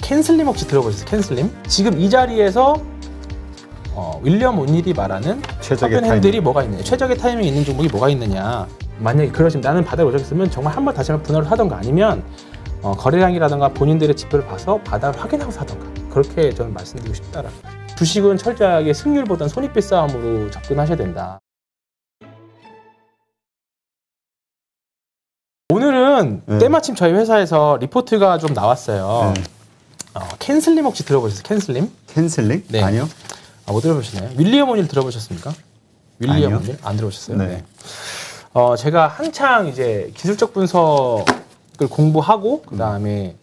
캔슬림 혹시 들어보셨어요? 캔슬림? 지금 이 자리에서 윌리엄 오닐이 말하는 최적의 핸들이 뭐가 있느냐, 최적의 타이밍이 있는 종목이 뭐가 있느냐. 만약에 그러시면 나는 바닥을 오셨으면 정말 한번 다시 한번 분할을 하던가, 아니면 거래량이라던가 본인들의 지표를 봐서 바닥을 확인하고 사던가, 그렇게 저는 말씀드리고 싶다라는 거예요. 주식은 철저하게 승률보다는 손익비 싸움으로 접근하셔야 된다. 오늘은 때마침 저희 회사에서 리포트가 좀 나왔어요. 캔슬림 혹시 들어보셨어요? 캔슬림? 캔슬링? 네. 아니요. 못 들어보시나요? 윌리엄 오닐 들어보셨습니까? 윌리엄 아니요. 오닐? 안 들어보셨어요? 네. 제가 한창 이제 기술적 분석을 공부하고 그 다음에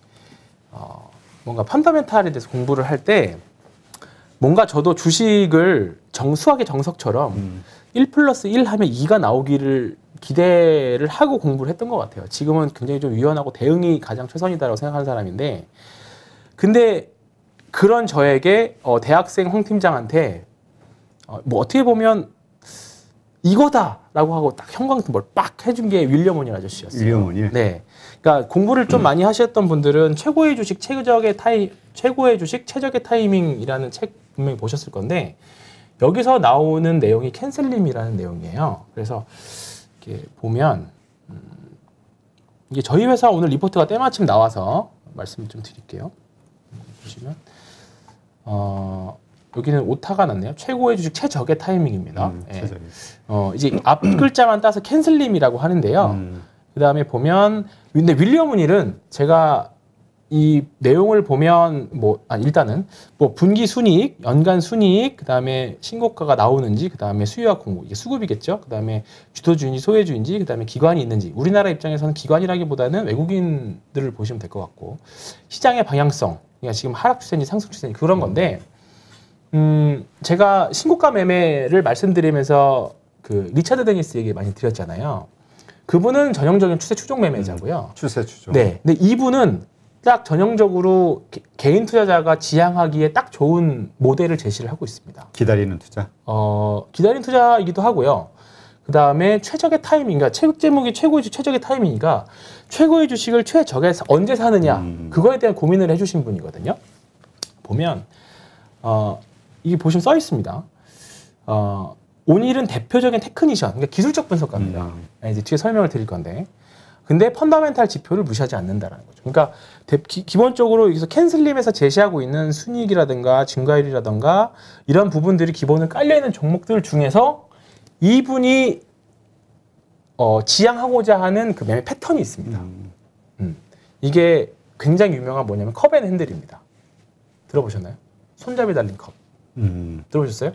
뭔가 펀더멘탈에 대해서 공부를 할 때 뭔가 저도 주식을 수학의 정석처럼 1+1 하면 2가 나오기를 기대를 하고 공부를 했던 것 같아요. 지금은 굉장히 좀 유연하고 대응이 가장 최선이다라고 생각하는 사람인데, 근데 그런 저에게 대학생 홍 팀장한테 뭐 어떻게 보면 이거다라고 하고 딱 형광등 뭘 빡 해준 게 윌리엄 오닐 아저씨였어요. 윌리엄 오닐? 네. 그러니까 공부를 좀 많이 하셨던 분들은 최고의 주식 최적의 타이밍이라는 책 분명히 보셨을 건데, 여기서 나오는 내용이 캔슬림이라는 내용이에요. 그래서 이렇게 보면 이게 저희 회사 오늘 리포트가 때마침 나와서 말씀 좀 드릴게요. 보시면 여기는 오타가 났네요. 최고의 주식 최적의 타이밍입니다. 최적의. 이제 앞 글자만 따서 캔슬림이라고 하는데요. 그 다음에 보면, 근데 윌리엄 오닐은 제가 이 내용을 보면 일단은 분기 순이익, 연간 순이익, 그 다음에 신고가가 나오는지, 그 다음에 수요와 공급, 이게 수급이겠죠. 그 다음에 주도주인지 소외주인지, 그 다음에 기관이 있는지. 우리나라 입장에서는 기관이라기보다는 외국인들을 보시면 될 것 같고, 시장의 방향성, 그러니까 지금 하락 추세인지 상승 추세인지 그런 건데, 제가 신고가 매매를 말씀드리면서 그 리차드 데니스 얘기 많이 드렸잖아요. 그분은 전형적인 추세 추종 매매자고요. 추세 추종. 네. 근데 이분은 딱 전형적으로 개인 투자자가 지향하기에 딱 좋은 모델을 제시를 하고 있습니다. 기다리는 투자? 기다리는 투자이기도 하고요. 그 다음에 최적의 타이밍, 그러니까 책 제목이 최고의 주식 최적의 타이밍이니까 최고의 주식을 최적에 언제 사느냐, 그거에 대한 고민을 해주신 분이거든요. 보면 이게 보시면 써 있습니다. 오닐은 대표적인 테크니션, 그러니까 기술적 분석가입니다. 이제 뒤에 설명을 드릴 건데, 근데 펀더멘탈 지표를 무시하지 않는다라는 거죠. 그러니까 기본적으로 여기서 캔슬림에서 제시하고 있는 순이익이라든가 증가율이라든가 이런 부분들이 기본으로 깔려 있는 종목들 중에서 이분이 지향하고자 하는 그 매매 패턴이 있습니다. 이게 굉장히 유명한 뭐냐면 컵앤핸들입니다. 들어보셨나요? 손잡이 달린 컵. 들어보셨어요?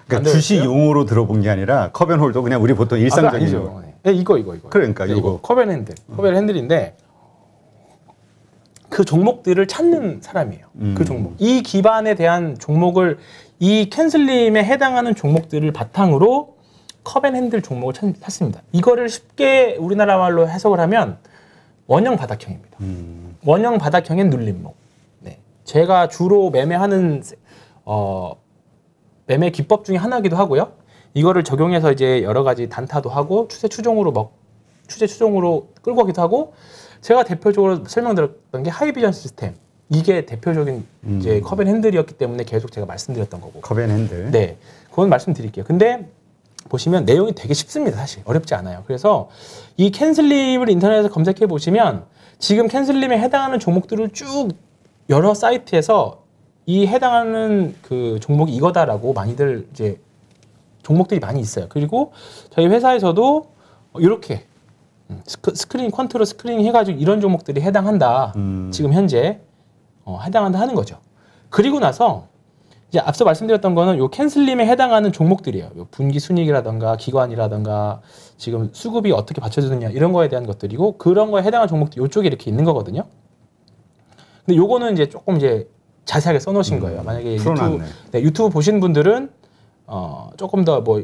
그러니까 주식 용어로 들어본 게 아니라 컵앤홀더, 그냥 우리 보통 일상적인 아니죠. 네, 이거. 그러니까 네, 이거 컵앤핸들. 컵앤핸들인데 그 종목들을 찾는 사람이에요. 그 종목. 이 기반에 대한 종목을, 이 캔슬림에 해당하는 종목들을 바탕으로 컵앤핸들 종목을 찾습니다. 이거를 쉽게 우리나라 말로 해석을 하면 원형 바닥형입니다. 원형 바닥형의 눌림목. 네. 제가 주로 매매하는 매매 기법 중에 하나이기도 하고요. 이거를 적용해서 이제 여러 가지 단타도 하고 추세 추종으로 끌고 가기도 하고, 제가 대표적으로 설명드렸던 게 하이비전 시스템. 이게 대표적인 이제 컵앤핸들이었기 때문에 계속 제가 말씀드렸던 거고. 컵앤핸들. 네, 그건 말씀드릴게요. 근데 보시면 내용이 되게 쉽습니다. 사실 어렵지 않아요. 그래서 이 캔슬림을 인터넷에서 검색해 보시면 지금 캔슬림에 해당하는 종목들을 쭉 여러 사이트에서 이 해당하는 그 종목이 이거다라고 많이들 이제 종목들이 많이 있어요. 그리고 저희 회사에서도 이렇게 스크린 컨트롤 스크린 해가지고 이런 종목들이 해당한다. 지금 현재 해당한다 하는 거죠. 그리고 나서 이제 앞서 말씀드렸던 거는 요 캔슬림에 해당하는 종목들이에요. 요 분기 순이익이라던가 기관이라던가 지금 수급이 어떻게 받쳐주느냐 이런 거에 대한 것들이고, 그런 거에 해당하는 종목들 요쪽에 이렇게 있는 거거든요. 근데 요거는 이제 조금 이제 자세하게 써놓으신 거예요. 만약에 유튜브 보신 분들은 조금 더 뭐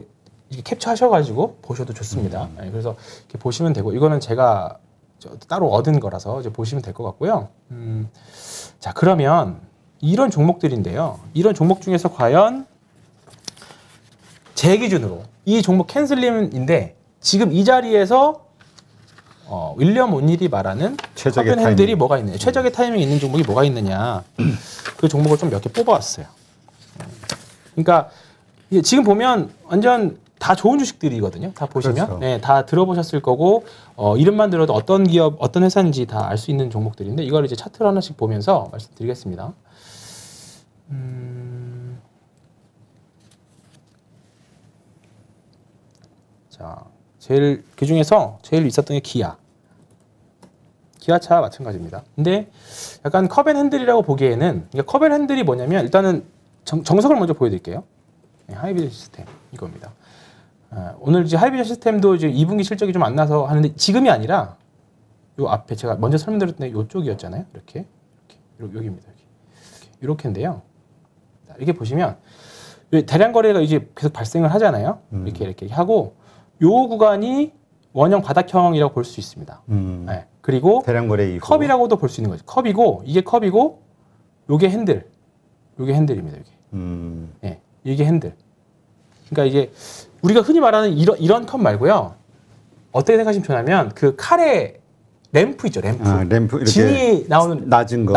이렇게 캡처하셔가지고 보셔도 좋습니다. 네, 그래서 이렇게 보시면 되고, 이거는 제가 따로 얻은 거라서 이제 보시면 될 것 같고요. 자, 그러면 이런 종목들인데요. 이런 종목 중에서 과연 제 기준으로 이 종목 캔슬림인데 지금 이 자리에서 윌리엄 오닐이 말하는 최적의 커벤 핸들이 타이밍. 뭐가 있느냐, 최적의 타이밍이 있는 종목이 뭐가 있느냐, 그 종목을 좀 몇 개 뽑아왔어요. 그러니까 지금 보면 완전 다 좋은 주식들이거든요. 다 보시면 그렇죠. 네, 다 들어보셨을 거고 이름만 들어도 어떤 기업, 어떤 회사인지 다 알 수 있는 종목들인데 이걸 이제 차트를 하나씩 보면서 말씀드리겠습니다. 자, 제일 그 중에서 제일 있었던 게 기아차 마찬가지입니다. 근데 약간 커벤 핸들이라고 보기에는, 그러니까 커벤 핸들이 뭐냐면 일단은 정석을 먼저 보여드릴게요. 네, 하이비전 시스템 이겁니다. 오늘 이제 하이비전 시스템도 이제 2분기 실적이 좀 안 나서 하는데 지금이 아니라 요 앞에 제가 먼저 설명드렸던 요쪽이었잖아요. 이렇게 여기입니다. 이렇게인데요. 이렇게 보시면 대량 거래가 이제 계속 발생을 하잖아요. 이렇게 하고 요 구간이 원형 바닥형이라고 볼 수 있습니다. 네. 그리고 대량 거래 이후 컵이라고도 볼 수 있는 거죠. 컵이고 이게 컵이고 요게 핸들, 요게 핸들입니다. 이게. 네, 이게 핸들. 그러니까 이게 우리가 흔히 말하는 이런 컵 말고요. 어떻게 생각하시면 좋냐면 그 칼의 램프 있죠, 램프. 램프 이렇게 진이 나오는 낮은 거.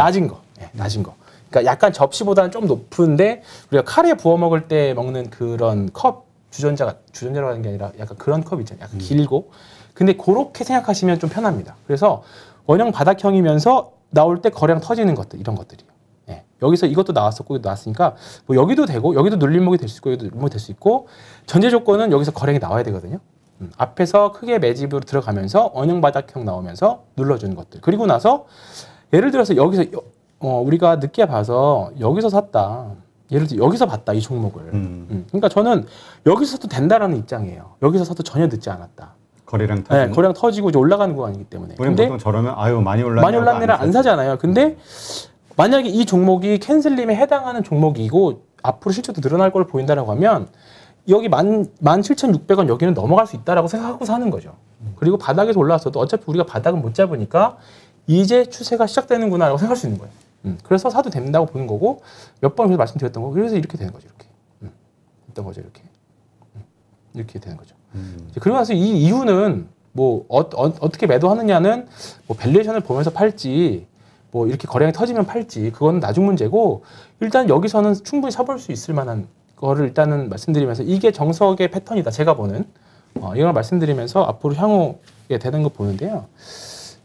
네, 낮은 거. 그러니까 약간 접시보다는 좀 높은데 우리가 카레 부어 먹을 때 먹는 그런 컵 주전자라고 하는 게 아니라 약간 그런 컵 있잖아요. 약간 길고. 근데 그렇게 생각하시면 좀 편합니다. 그래서 원형 바닥형이면서 나올 때 거래량 터지는 것들, 이런 것들이요. 네. 여기서 이것도 나왔었고 나왔으니까 뭐 여기도 되고 여기도 눌림목이 될 수 있고 여기도 눌림목이 될 수 있고 전제 조건은 여기서 거래량이 나와야 되거든요. 앞에서 크게 매집으로 들어가면서 원형 바닥형 나오면서 눌러주는 것들. 그리고 나서 예를 들어서 여기서 우리가 늦게 봐서 여기서 샀다. 예를 들어 여기서 봤다 이 종목을. 그러니까 저는 여기서 사도 된다라는 입장이에요. 여기서 사도 전혀 늦지 않았다. 거래량 터지고. 네, 거래량 터지고 이제 올라가는 구간이기 때문에. 우리는 근데 보통 저러면 아유 많이 올랐네라 안 사잖아요. 근데 만약에 이 종목이 캔슬림에 해당하는 종목이고 앞으로 실적도 늘어날 걸 보인다라고 하면 여기 17,600원 여기는 넘어갈 수 있다라고 생각하고 사는 거죠. 그리고 바닥에서 올라왔어도 어차피 우리가 바닥은 못 잡으니까 이제 추세가 시작되는구나라고 생각할 수 있는 거예요. 그래서 사도 된다고 보는 거고 몇 번 그래서 말씀드렸던 거. 그래서 이렇게 되는 거죠. 이렇게 있던 거죠. 이렇게 되는 거죠. 그러고 나서 이 이유는 뭐 어떻게 매도하느냐는 뭐 밸류에이션을 보면서 팔지 뭐 이렇게 거래량이 터지면 팔지 그건 나중 문제고 일단 여기서는 충분히 사볼 수 있을 만한 거를 일단은 말씀드리면서 이게 정석의 패턴이다. 제가 보는 이걸 말씀드리면서 앞으로 향후에 되는 거 보는데요.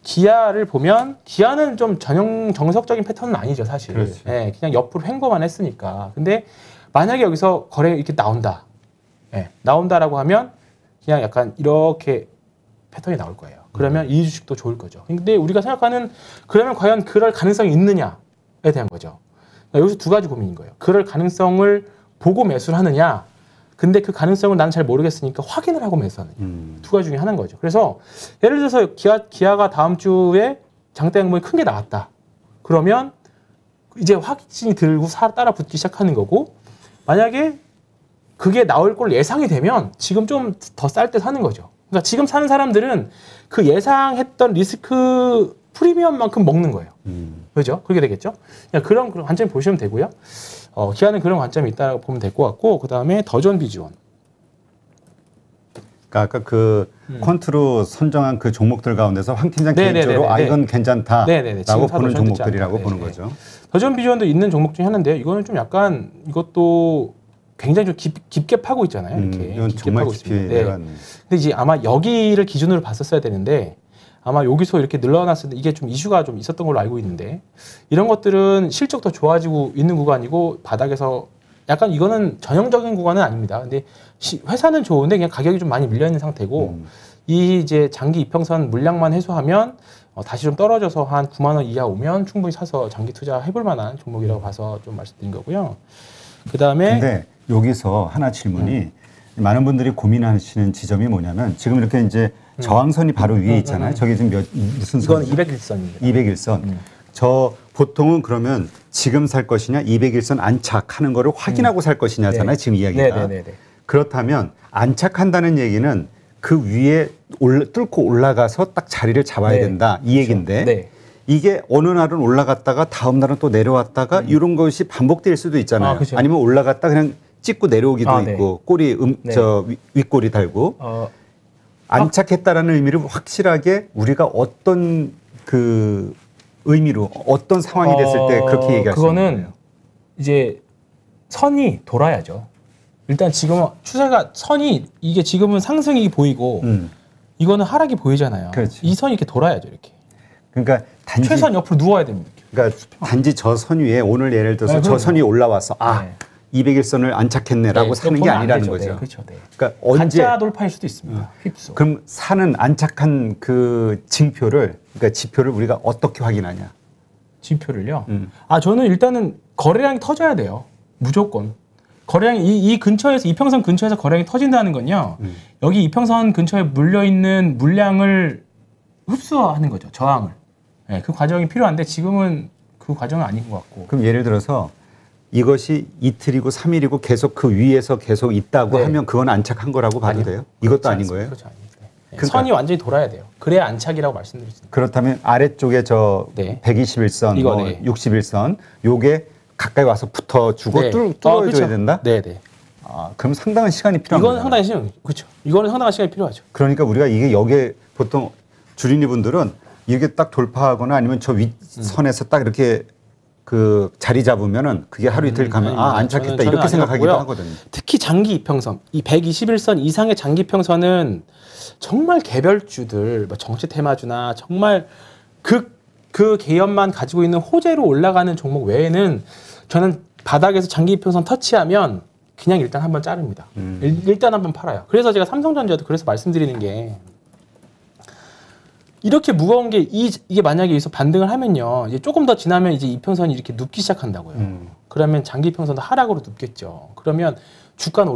기아를 보면 기아는 좀 정석적인 패턴은 아니죠, 사실. 그렇죠. 네, 그냥 옆으로 횡보만 했으니까. 근데 만약에 여기서 거래 이렇게 나온다. 네, 나온다라고 하면 그냥 약간 이렇게 패턴이 나올 거예요. 그러면 이 주식도 좋을 거죠. 근데 우리가 생각하는 그러면 과연 그럴 가능성이 있느냐에 대한 거죠. 그러니까 여기서 두 가지 고민인 거예요. 그럴 가능성을 보고 매수를 하느냐. 근데 그 가능성을 나는 잘 모르겠으니까 확인을 하고 매수하느냐. 두 가지 중에 하나인 거죠. 그래서 예를 들어서 기아가 다음 주에 장대 양봉이 큰 게 나왔다. 그러면 이제 확신이 들고 따라 붙기 시작하는 거고 만약에 그게 나올 걸 예상이 되면 지금 좀 더 쌀 때 사는 거죠. 그러니까 지금 사는 사람들은 그 예상했던 리스크 프리미엄만큼 먹는 거예요. 그죠? 그렇게 되겠죠? 그런 관점을 보시면 되고요. 기아는 그런 관점이 있다고 보면 될 것 같고, 그 다음에 더존 비주원. 그러니까 아까 그 퀀트로 선정한 그 종목들 가운데서 황 팀장 개인적으로 이건 괜찮다라고 보는 종목들이라고 보는 거죠. 더존 비주원도 있는 종목 중에 하나인데요. 이거는 좀 약간 이것도 굉장히 좀 깊게 파고 있잖아요. 이렇게 이건 깊게 정말 파고 깊이 있습니다. 내려간. 근데 이제 아마 여기를 기준으로 봤었어야 되는데 아마 여기서 이렇게 늘어났을 때 이게 좀 이슈가 좀 있었던 걸로 알고 있는데 이런 것들은 실적 더 좋아지고 있는 구간이고 바닥에서 약간 이거는 전형적인 구간은 아닙니다. 근데 회사는 좋은데 그냥 가격이 좀 많이 밀려 있는 상태고 이 이제 장기 이평선 물량만 해소하면 다시 좀 떨어져서 한 9만 원 이하 오면 충분히 사서 장기 투자 해볼 만한 종목이라고 봐서 좀 말씀드린 거고요. 그다음에 근데 여기서 하나 질문이 많은 분들이 고민하시는 지점이 뭐냐면 지금 이렇게 이제 저항선이 바로 위에 있잖아요. 저기 지금 무슨 이건 선이죠? 201선입니다. 201선. 저 보통은 그러면 지금 살 것이냐 201선 안착하는 거를 확인하고 살 것이냐잖아요. 지금 이야기가. 그렇다면 안착한다는 얘기는 그 위에 뚫고 올라가서 딱 자리를 잡아야 된다. 이 얘기인데 이게 어느 날은 올라갔다가 다음 날은 또 내려왔다가 이런 것이 반복될 수도 있잖아요. 아니면 올라갔다 그냥 찍고 내려오기도 있고 꼬리 윗꼬리 달고 안착했다라는 의미를 확실하게 우리가 어떤 그 의미로 어떤 상황이 됐을 때 그렇게 얘기할 수 있는 거예요? 그거는 이제 선이 돌아야죠. 일단 지금 추세가 선이 이게 지금은 상승이 보이고 이거는 하락이 보이잖아요. 그렇죠. 이 선이 이렇게 돌아야죠, 이렇게. 그러니까 단지 최소한 옆으로 누워야 됩니다. 그러니까 단지 저 선 위에 오늘 예를 들어서 네, 저 선이 올라와서 아 200일선을 안착했네라고 사는 게 아니라는 거죠. 네, 그렇죠. 네. 그러니까 언제 가짜 돌파일 수도 있습니다. 휩소. 그럼 사는 안착한 그 징표를 그러니까 지표를 우리가 어떻게 확인하냐? 지표를요? 저는 일단은 거래량이 터져야 돼요. 무조건. 거래량이 이 근처에서 이평선 근처에서 거래량이 터진다는 건요. 여기 이평선 근처에 물려 있는 물량을 흡수하는 거죠. 저항을. 네, 그 과정이 필요한데 지금은 그 과정은 아닌 것 같고. 그럼 예를 들어서 이것이 이틀이고 3일이고 계속 그 위에서 계속 있다고 하면 그건 안착한 거라고 봐도 돼요? 이것도 아닌 거예요? 그렇죠. 네. 그러니까 선이 완전히 돌아야 돼요. 그래야 안착이라고 말씀드릴 수 있습니다. 그렇다면 아래쪽에 저 121선, 이거, 뭐 61선 요게 가까이 와서 붙어주고 뚫어줘야 그렇죠. 된다? 네네. 그럼 상당한 시간이 필요합니다. 이거는 상당한 시간, 그렇죠. 이거는 상당한 시간이 필요하죠. 그러니까 우리가 이게 여기에 보통 주린이 분들은 이렇게 딱 돌파하거나 아니면 저 윗선에서 딱 이렇게 그 자리 잡으면은 그게 하루 이틀 가면 안착했다 저는 이렇게 생각하기도 하거든요. 특히 장기 이평선, 이 121선 이상의 장기 이평선은 정말 개별주들, 뭐 정치 테마주나 정말 그 개연만 가지고 있는 호재로 올라가는 종목 외에는 저는 바닥에서 장기 이평선 터치하면 그냥 일단 한번 자릅니다. 일단 한번 팔아요. 그래서 제가 삼성전자도 그래서 말씀드리는 게 이렇게 무거운 게 이게 만약에 여기서 반등을 하면요. 이제 조금 더 지나면 이제 이평선이 이렇게 눕기 시작한다고요. 그러면 장기 이평선도 하락으로 눕겠죠. 그러면 주가는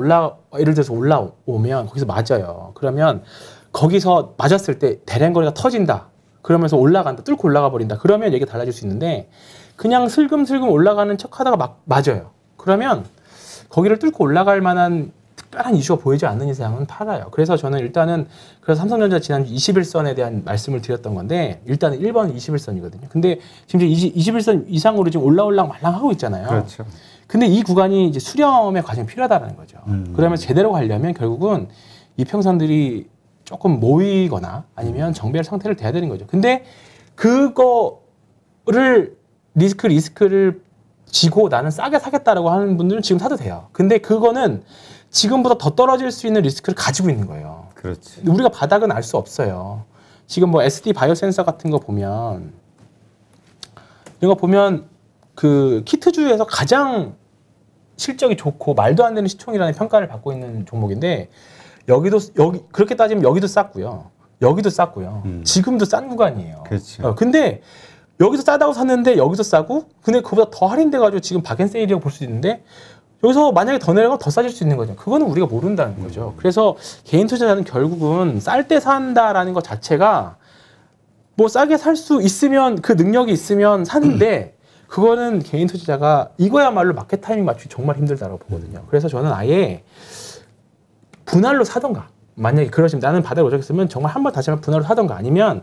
예를 들어서 올라오면 거기서 맞아요. 그러면 거기서 맞았을 때 대량 거래가 터진다. 그러면서 올라간다. 뚫고 올라가 버린다. 그러면 얘기가 달라질 수 있는데 그냥 슬금슬금 올라가는 척 하다가 맞아요. 그러면 거기를 뚫고 올라갈 만한 특별한 이슈가 보이지 않는 이상은 팔아요. 그래서 저는 일단은 그래서 삼성전자 지난주 21선에 대한 말씀을 드렸던 건데 일단은 1번 21선이거든요. 근데 지금 21선 이상으로 지금 올라올랑 말랑 하고 있잖아요. 그렇죠. 근데 이 구간이 이제 수렴의 과정이 필요하다는 거죠. 그러면 제대로 가려면 결국은 이 평선들이 조금 모이거나 아니면 정배열 상태를 돼야 되는 거죠. 근데 그거를 리스크를 지고 나는 싸게 사겠다라고 하는 분들은 지금 사도 돼요. 근데 그거는 지금보다 더 떨어질 수 있는 리스크를 가지고 있는 거예요. 그렇지. 우리가 바닥은 알 수 없어요. 지금 뭐 SD 바이오 센서 같은 거 보면 이거 보면 그 키트주에서 가장 실적이 좋고 말도 안 되는 시총이라는 평가를 받고 있는 종목인데 여기 그렇게 따지면 여기도 쌌고요. 여기도 쌌고요. 지금도 싼 구간이에요. 그렇죠. 근데 여기서 싸다고 샀는데 여기서 싸고 근데 그보다 더 할인돼가지고 지금 박앤세일이라고 볼 수 있는데 여기서 만약에 더 내려가면 더 싸질 수 있는 거죠. 그거는 우리가 모른다는 거죠. 그래서 개인 투자자는 결국은 쌀 때 산다라는 것 자체가 뭐 싸게 살 수 있으면 그 능력이 있으면 사는데 그거는 개인 투자자가 이거야말로 마켓 타이밍 맞추기 정말 힘들다고 보거든요. 그래서 저는 아예 분할로 사던가 만약에 그러시면 나는 바닥을 오졌으면 정말 한 번 다시 한번 분할로 사던가 아니면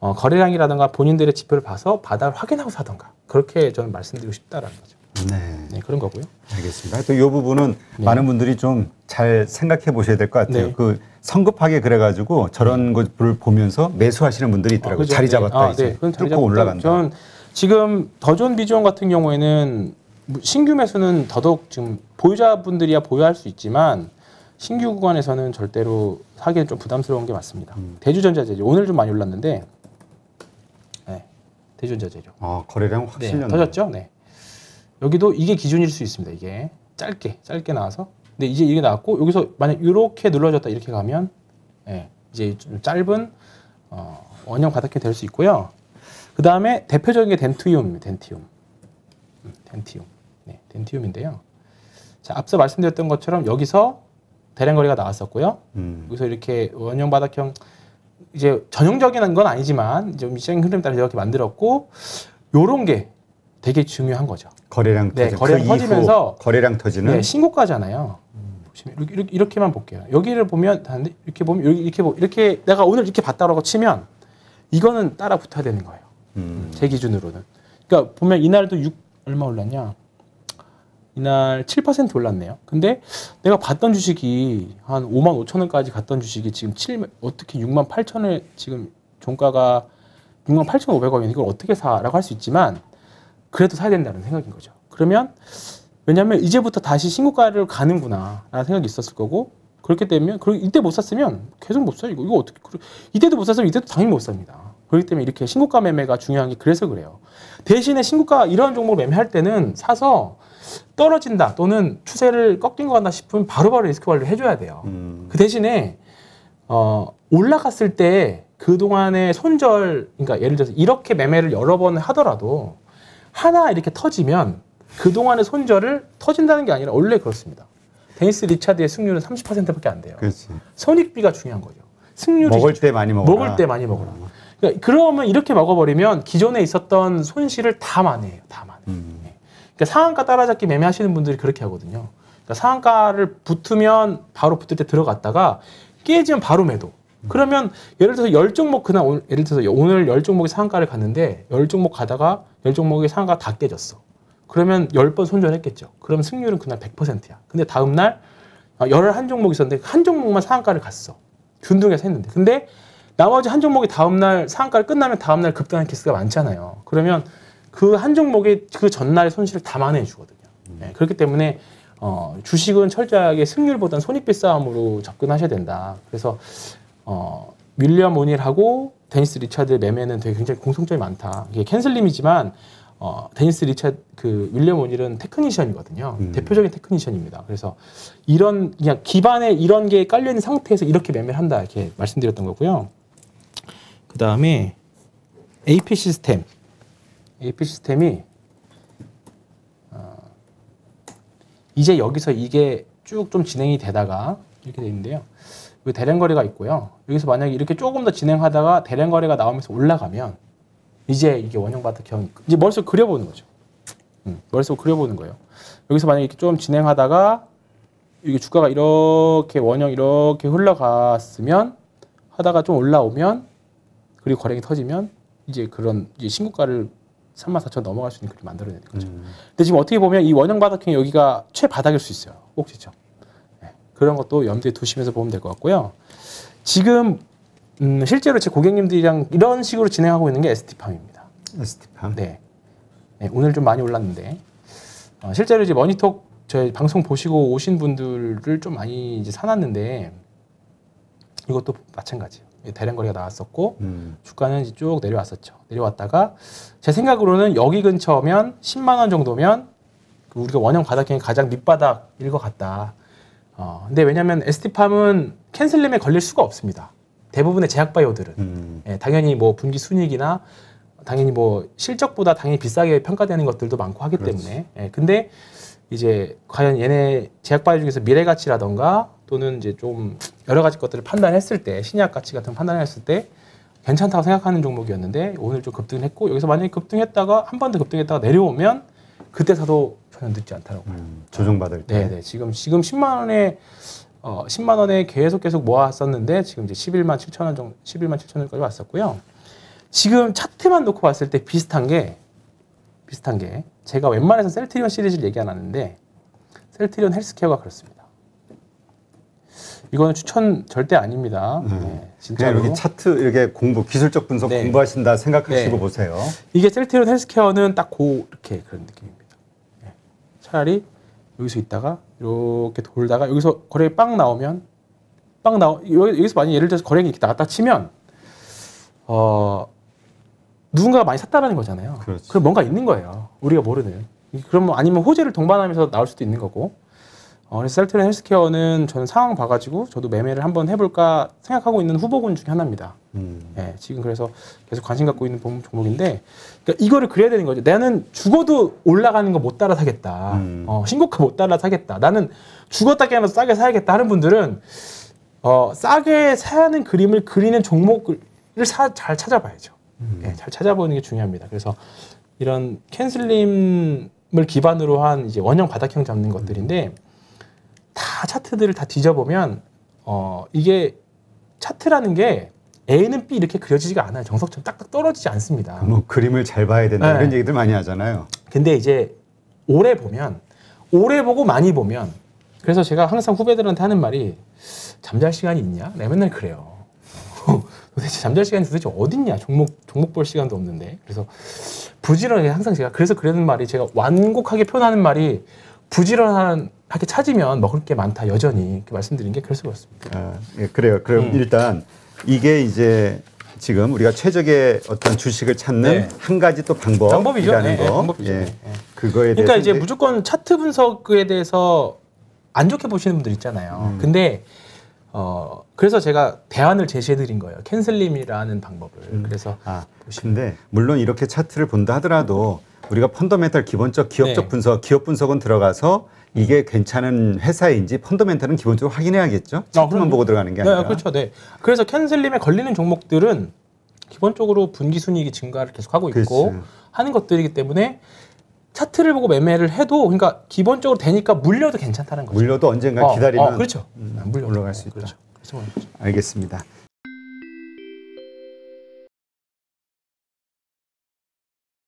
거래량이라든가 본인들의 지표를 봐서 바닥을 확인하고 사던가 그렇게 저는 말씀드리고 싶다라는 거죠. 네, 그런 거고요. 알겠습니다. 또 이 부분은 많은 분들이 좀 잘 생각해 보셔야 될 것 같아요. 그 성급하게 그래가지고 저런 것을 보면서 매수하시는 분들이 있더라고요. 그렇죠. 자리 잡았다 이제 뚫고 올라간다. 저는 지금 더존 비주얼 같은 경우에는 신규 매수는 더더욱 지금 보유자분들이야 보유할 수 있지만 신규 구간에서는 절대로 사기는 좀 부담스러운 게 맞습니다. 대주전자재료 오늘 좀 많이 올랐는데 대주전자재료. 거래량 확실히 터졌죠? 네. 여기도 이게 기준일 수 있습니다. 이게 짧게 나와서. 근데 이제 이게 나왔고 여기서 만약 이렇게 눌러졌다 이렇게 가면 이제 좀 짧은 원형 바닥이 될 수 있고요. 그 다음에 대표적인 게 덴티움입니다. 덴티움. 네, 덴티움인데요. 자, 앞서 말씀드렸던 것처럼 여기서 대량 거래가 나왔었고요. 여기서 이렇게 원형 바닥형 이제 전형적인 건 아니지만 좀 시장 흐름 따라 이렇게 만들었고 요런 게 되게 중요한 거죠. 거래량 거래량 터지면서 거래량 터지는 신고가잖아요. 보시면 이렇게만 볼게요. 여기를 보면 이렇게 보면 이렇게 내가 오늘 이렇게 봤다라고 치면 이거는 따라 붙어야 되는 거예요. 제 기준으로는. 그러니까 보면 이날도 얼마 올랐냐? 이날 7% 올랐네요. 근데 내가 봤던 주식이 한 5만 5천 원까지 갔던 주식이 지금 어떻게 6만 8천 원에 지금 종가가 6만 8,500원이면 이걸 어떻게 사라고 할 수 있지만 그래도 사야 된다는 생각인 거죠. 그러면 왜냐하면 이제부터 다시 신고가를 가는구나 라는 생각이 있었을 거고 그렇기 때문에 이때 못 샀으면 계속 못 사요. 이거 어떻게 이때도 못 샀으면 이때도 당연히 못 삽니다. 그렇기 때문에 이렇게 신고가 매매가 중요한 게 그래서 그래요. 대신에 신고가 이런 종목을 매매할 때는 사서 떨어진다 또는 추세를 꺾인 것 같다 싶으면 바로바로 리스크 관리를 해줘야 돼요. 그 대신에 올라갔을 때 그동안의 손절, 그러니까 예를 들어서 이렇게 매매를 여러 번 하더라도 하나 이렇게 터지면 그동안의 손절을 터진다는 게 아니라 원래 그렇습니다. 데니스 리차드의 승률은 30%밖에 안 돼요. 그렇지. 손익비가 중요한 거죠. 승률이 먹을 때 많이 먹어라. 먹을 때 많이 먹어라. 그러니까 그러면 이렇게 먹어버리면 기존에 있었던 손실을 다 만회해요. 다 만회. 그러니까 상한가 따라잡기 매매하시는 분들이 그렇게 하거든요. 그러니까 상한가를 붙으면 바로 붙을 때 들어갔다가 깨지면 바로 매도. 그러면 예를 들어서 10종목 그날 예를 들어서 오늘 10종목이 상한가를 갔는데 10종목 가다가 10종목의 상한가 다 깨졌어. 그러면 10번 손절했겠죠. 그러면 승률은 그날 100%야. 근데 다음날 11종목이 있었는데 한 종목만 상한가를 갔어. 균등해서 했는데. 근데 나머지 한 종목이 다음날 상한가를 끝나면 다음날 급등하는 케이스가 많잖아요. 그러면 그 한 종목이 그 전날의 손실을 다 만회해 주거든요. 네, 그렇기 때문에 주식은 철저하게 승률보다는 손익비 싸움으로 접근하셔야 된다. 그래서 윌리엄 오닐하고 데니스 리차드의 매매는 되게 굉장히 공통점이 많다. 이게 캔슬림이지만 데니스 리차드 윌리엄 오닐은 테크니션이거든요. 대표적인 테크니션입니다. 그래서 이런 그냥 기반에 이런 게 깔려 있는 상태에서 이렇게 매매를 한다 이렇게 말씀드렸던 거고요. 그 다음에 AP 시스템이 이제 여기서 이게 쭉 좀 진행이 되다가 이렇게 돼 있는데요. 여기 대량 거래가 있고요. 여기서 만약에 이렇게 조금 더 진행하다가 대량 거래가 나오면서 올라가면 이제 이게 원형 바닥형 이제 머릿속 그려보는 거죠. 머릿속 그려보는 거예요. 여기서 만약에 이렇게 좀 진행하다가 이게 주가가 이렇게 원형 이렇게 흘러갔으면 하다가 좀 올라오면 그리고 거래가 터지면 이제 그런 이제 신고가를 34,000 넘어갈 수 있는 그림 만들어내는 거죠. 근데 지금 어떻게 보면 이 원형 바닥형 여기가 최바닥일 수 있어요. 꼭지죠. 네. 그런 것도 염두에 두시면서 보면 될 것 같고요. 지금 실제로 제 고객님들이랑 이런 식으로 진행하고 있는 게 ST팜입니다. ST팜? 네. 네. 오늘 좀 많이 올랐는데 실제로 이제 머니톡 저희 방송 보시고 오신 분들을 좀 많이 이제 사놨는데 이것도 마찬가지예요. 대량 거래가 나왔었고 주가는 이제 쭉 내려왔었죠. 내려왔다가 제 생각으로는 여기 근처면 10만 원 정도면 우리가 원형 바닥형이 가장 밑바닥일 것 같다. 근데 왜냐하면 ST팜은 캔슬림에 걸릴 수가 없습니다. 대부분의 제약 바이오들은 당연히 뭐 분기 순이익이나 당연히 뭐 실적보다 당연히 비싸게 평가되는 것들도 많고 하기 그렇지. 때문에 근데 이제 과연 얘네 제약 바이오 중에서 미래 가치라던가 또는 이제 좀 여러 가지 것들을 판단했을 때 신약 가치 같은 거 판단했을 때 괜찮다고 생각하는 종목이었는데 오늘 좀 급등했고 여기서 만약에 급등했다가 한 번 더 급등했다가 내려오면 그때 사도 전혀 늦지 않다라고 봐요. 조정받을 때. 네네. 지금 10만 원에 계속 모았었는데 지금 이제 11만 7천 원 정도 11만 7천 원까지 왔었고요. 지금 차트만 놓고 봤을 때 비슷한 게 제가 웬만해서 셀트리온 시리즈를 얘기 안 하는데 셀트리온 헬스케어가 그렇습니다. 이거는 추천 절대 아닙니다. 네, 진짜로. 그냥 여기 차트 이렇게 기술적 분석 네. 공부하신다 생각하시고 네. 보세요. 이게 셀트리온 헬스케어는 딱 이렇게 그런 느낌입니다. 네. 차라리 여기서 있다가 이렇게 돌다가 여기서 거래가 빵 나오면 여기서 만약 예를 들어서 거래가 이렇게 나갔다 치면 누군가가 많이 샀다라는 거잖아요. 그렇지. 그럼 뭔가 있는 거예요. 우리가 모르는. 그러면 아니면 호재를 동반하면서 나올 수도 있는 거고. 그래서 셀트리온 헬스케어는 저는 상황 봐가지고 저도 매매를 한번 해볼까 생각하고 있는 후보군 중에 하나입니다. 네, 지금 그래서 계속 관심 갖고 있는 종목인데 그러니까 이거를 그려야 되는 거죠. 나는 죽어도 올라가는 거 못 따라 사겠다. 신고가 못 따라 사겠다. 나는 죽었다 깨어나서 싸게 사야겠다 하는 분들은 싸게 사야 하는 그림을 그리는 종목을 잘 찾아봐야죠. 네, 잘 찾아보는 게 중요합니다. 그래서 이런 캔슬림을 기반으로 한 이제 원형 바닥형 잡는 것들인데 다 차트들을 다 뒤져보면 이게 차트라는 게 A는 B 이렇게 그려지지가 않아요. 정석처럼 딱딱 떨어지지 않습니다. 뭐 그림을 잘 봐야 된다 네. 이런 얘기들 많이 하잖아요. 근데 이제 오래 보면 오래 보고 많이 보면 그래서 제가 항상 후배들한테 하는 말이 잠잘 시간이 있냐? 내가 맨날 그래요. 도대체 잠잘 시간이 도대체 어딨냐? 종목 볼 시간도 없는데. 그래서 부지런하게 항상 제가 그래서 그러는 말이 제가 완곡하게 표현하는 말이 부지런하게 찾으면 먹을 게 많다 여전히 이렇게 말씀드린 게 그래서 그렇습니다. 아, 예, 그래요. 그럼 일단 이게 이제 지금 우리가 최적의 어떤 주식을 찾는 네. 한 가지 또 방법이라는 거. 방법이죠. 예. 네. 그거에 그러니까 대해서 이제 무조건 차트 분석에 대해서 안 좋게 보시는 분들 있잖아요. 근데 그래서 제가 대안을 제시해 드린 거예요. 캔슬림이라는 방법을. 그래서 근데 물론 이렇게 차트를 본다 하더라도 우리가 펀더멘탈 기본적 기업적 네. 분석, 기업 분석은 들어가서 이게 괜찮은 회사인지 펀더멘탈은 기본적으로 확인해야겠죠. 차트만 보고 들어가는 게 아니라. 네, 그렇죠. 네. 그래서 캔슬림에 걸리는 종목들은 기본적으로 분기 순이익이 증가를 계속하고 있고 그렇지. 하는 것들이기 때문에 차트를 보고 매매를 해도 그러니까 기본적으로 되니까 물려도 괜찮다는 거죠. 물려도 언젠가 기다리면 그렇죠. 물려 올라갈 수 있다. 그렇죠. 그래서 알겠습니다.